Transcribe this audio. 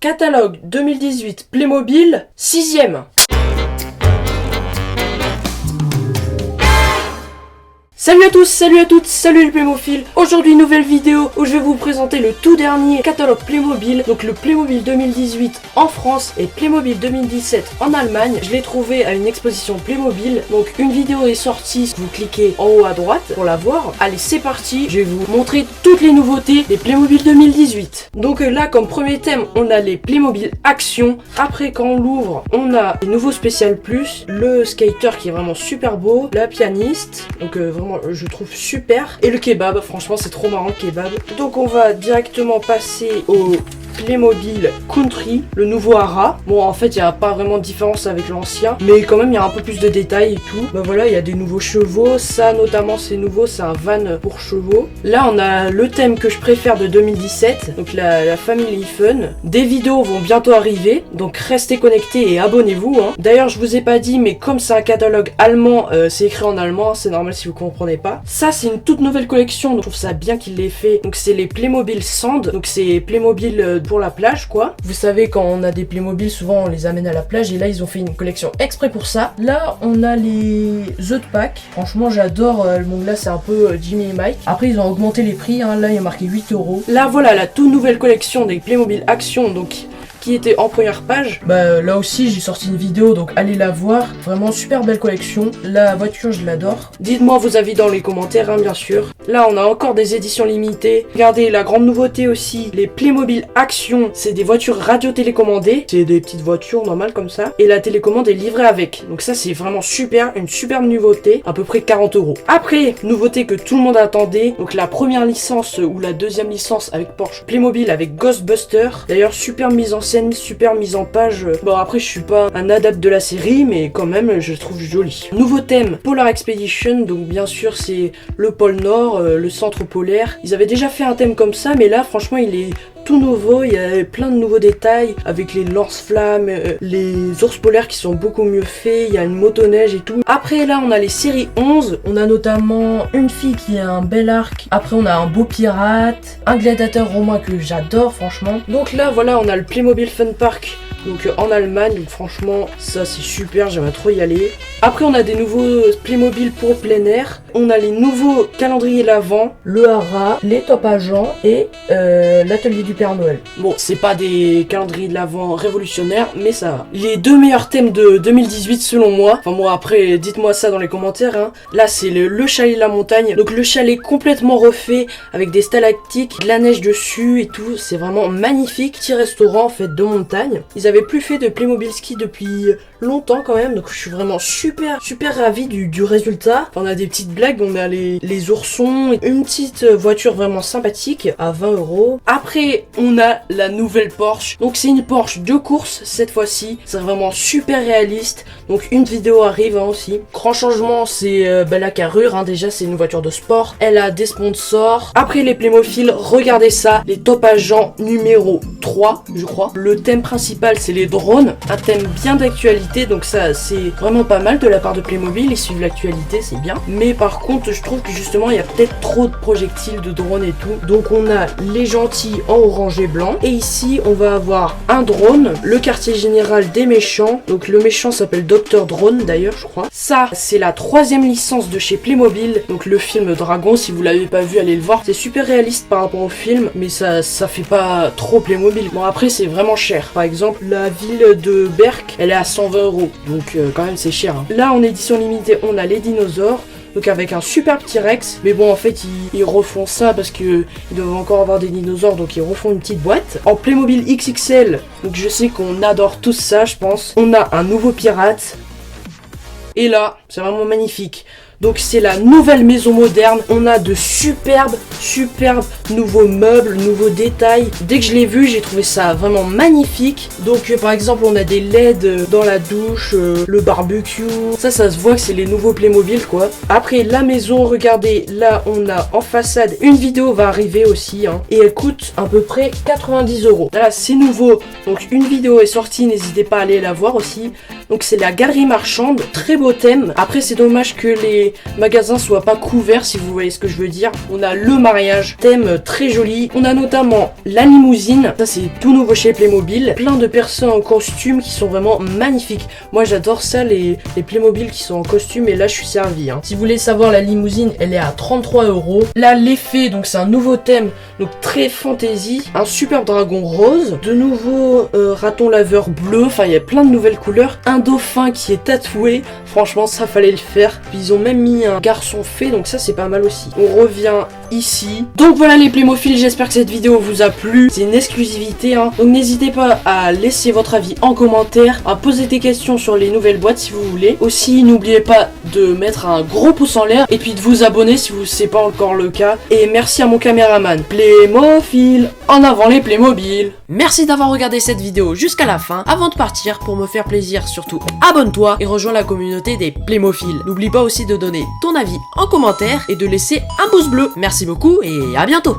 Catalogue 2018 Playmobil, 6ème. Salut à tous, salut à toutes, salut les Playmobiles. Aujourd'hui nouvelle vidéo où je vais vous présenter le tout dernier catalogue Playmobil. Donc le Playmobil 2018 en France et Playmobil 2017 en Allemagne. Je l'ai trouvé à une exposition Playmobil. Donc une vidéo est sortie, vous cliquez en haut à droite pour la voir. Allez c'est parti, je vais vous montrer toutes les nouveautés des Playmobil 2018. Donc là comme premier thème on a les Playmobil Action. Après quand on l'ouvre on a les nouveaux spécial plus, le skater qui est vraiment super beau, la pianiste, donc vraiment je trouve super, et le kebab, franchement c'est trop marrant le kebab. Donc on va directement passer au Playmobil Country, le nouveau Hara. Bon en fait il n'y a pas vraiment de différence avec l'ancien, mais quand même il y a un peu plus de détails et tout. Bah voilà, il y a des nouveaux chevaux, ça notamment c'est nouveau, c'est un van pour chevaux. Là on a le thème que je préfère de 2017, donc la Family Fun. Des vidéos vont bientôt arriver, donc restez connectés et abonnez-vous hein. D'ailleurs je vous ai pas dit, mais comme c'est un catalogue allemand, c'est écrit en allemand, c'est normal si vous comprenez pas. Ça c'est une toute nouvelle collection, donc je trouve ça bien qu'il l'ait fait. Donc c'est les Playmobil Sand, donc c'est Playmobil pour la plage quoi. Vous savez quand on a des Playmobil souvent on les amène à la plage, et là ils ont fait une collection exprès pour ça. Là on a les The Pack, franchement j'adore, bon là c'est un peu Jimmy et Mike. Après ils ont augmenté les prix hein. Là il y a marqué 8 €. Là voilà la toute nouvelle collection des Playmobil Action, donc qui était en première page. Bah là aussi j'ai sorti une vidéo, donc allez la voir. Vraiment super belle collection. La voiture je l'adore. Dites-moi vos avis dans les commentaires hein, bien sûr. Là on a encore des éditions limitées. Regardez la grande nouveauté aussi, les Playmobil Action. C'est des voitures radio-télécommandées. C'est des petites voitures normales comme ça. Et la télécommande est livrée avec. Donc ça c'est vraiment super, une superbe nouveauté. À peu près 40 €. Après, nouveauté que tout le monde attendait. Donc la première licence ou la deuxième licence avec Porsche Playmobil avec Ghostbusters. D'ailleurs super mise en scène, super mise en page. Bon après je suis pas un adepte de la série, mais quand même je trouve joli. Nouveau thème Polar Expedition, donc bien sûr c'est le pôle Nord, le centre polaire. Ils avaient déjà fait un thème comme ça, mais là franchement il est tout nouveau, il y a plein de nouveaux détails avec les lance-flammes, les ours polaires qui sont beaucoup mieux faits, il y a une motoneige et tout. Après là on a les séries 11, on a notamment une fille qui a un bel arc, après on a un beau pirate, un gladiateur romain que j'adore franchement. Donc là voilà on a le Playmobil Fun Park, donc en Allemagne, donc franchement ça c'est super, j'aimerais trop y aller. Après on a des nouveaux Playmobil pour plein air, on a les nouveaux calendriers l'Avent, le Hara, les Top Agents et l'atelier du Père Noël. Bon c'est pas des calendriers de l'Avent révolutionnaires, mais ça va. Les deux meilleurs thèmes de 2018 selon moi, enfin moi après dites-moi ça dans les commentaires hein. Là c'est le chalet de la montagne, donc le chalet complètement refait avec des stalactites, de la neige dessus et tout, c'est vraiment magnifique. Petit restaurant en fait de montagne. Ils avaient plus fait de Playmobil Ski depuis longtemps quand même, donc je suis vraiment super ravi du résultat. Enfin, on a des petites blagues, on a les oursons, une petite voiture vraiment sympathique à 20 €. Après on a la nouvelle Porsche, donc c'est une Porsche de course cette fois-ci, c'est vraiment super réaliste, donc une vidéo arrive hein, aussi. Grand changement c'est la carrure hein. Déjà c'est une voiture de sport, elle a des sponsors. Après les Playmobil, regardez ça, les Top Agents numéro 3 je crois. Le thème principal c'est les drones, un thème bien d'actualité, donc ça c'est vraiment pas mal de la part de Playmobil, ils suivent l'actualité, c'est bien. Mais par contre je trouve que justement il y a peut-être trop de projectiles de drones et tout. Donc on a les gentils en orange et blanc, et ici on va avoir un drone, le quartier général des méchants, donc le méchant s'appelle Dr Drone d'ailleurs je crois. Ça c'est la troisième licence de chez Playmobil, donc le film Dragon, si vous l'avez pas vu allez le voir, c'est super réaliste par rapport au film, mais ça fait pas trop Playmobil. Bon après c'est vraiment cher, par exemple la ville de Berck elle est à 120 €, donc quand même c'est cher hein. Là en édition limitée on a les dinosaures, donc avec un super petit Rex, mais bon en fait ils refont ça parce que ils doivent encore avoir des dinosaures, donc ils refont une petite boîte. En Playmobil XXL, donc je sais qu'on adore tous ça je pense, on a un nouveau pirate, et là c'est vraiment magnifique. Donc c'est la nouvelle maison moderne, on a de superbes nouveaux meubles, nouveaux détails. Dès que je l'ai vu, j'ai trouvé ça vraiment magnifique. Donc par exemple on a des LED dans la douche, le barbecue, ça se voit que c'est les nouveaux Playmobil quoi. Après la maison, regardez, là on a en façade, une vidéo va arriver aussi hein, et elle coûte à peu près 90 €. Là c'est nouveau, donc une vidéo est sortie, n'hésitez pas à aller la voir aussi. Donc c'est la galerie marchande, très beau thème. Après c'est dommage que les magasins soient pas couverts, si vous voyez ce que je veux dire. On a le mariage, thème très joli. On a notamment la limousine, ça c'est tout nouveau chez Playmobil. Plein de personnes en costume qui sont vraiment magnifiques. Moi j'adore ça, les Playmobil qui sont en costume, et là je suis servi. Si vous voulez savoir, la limousine elle est à 33 €. Là l'effet, donc c'est un nouveau thème, donc très fantasy. Un super dragon rose, de nouveaux raton laveur bleu, enfin il y a plein de nouvelles couleurs. Un dauphin qui est tatoué, franchement ça fallait le faire. Puis ils ont même mis un garçon fée, donc ça c'est pas mal aussi. On revient ici. Donc voilà les Playmobiles, j'espère que cette vidéo vous a plu. C'est une exclusivité, donc n'hésitez pas à laisser votre avis en commentaire, à poser des questions sur les nouvelles boîtes si vous voulez. Aussi n'oubliez pas de mettre un gros pouce en l'air et puis de vous abonner si c'est pas encore le cas. Et merci à mon caméraman Playmophile, en avant les Playmobil. Merci d'avoir regardé cette vidéo jusqu'à la fin. Avant de partir, pour me faire plaisir, surtout abonne-toi et rejoins la communauté des Playmophiles. N'oublie pas aussi de donner ton avis en commentaire et de laisser un pouce bleu. Merci beaucoup et à bientôt.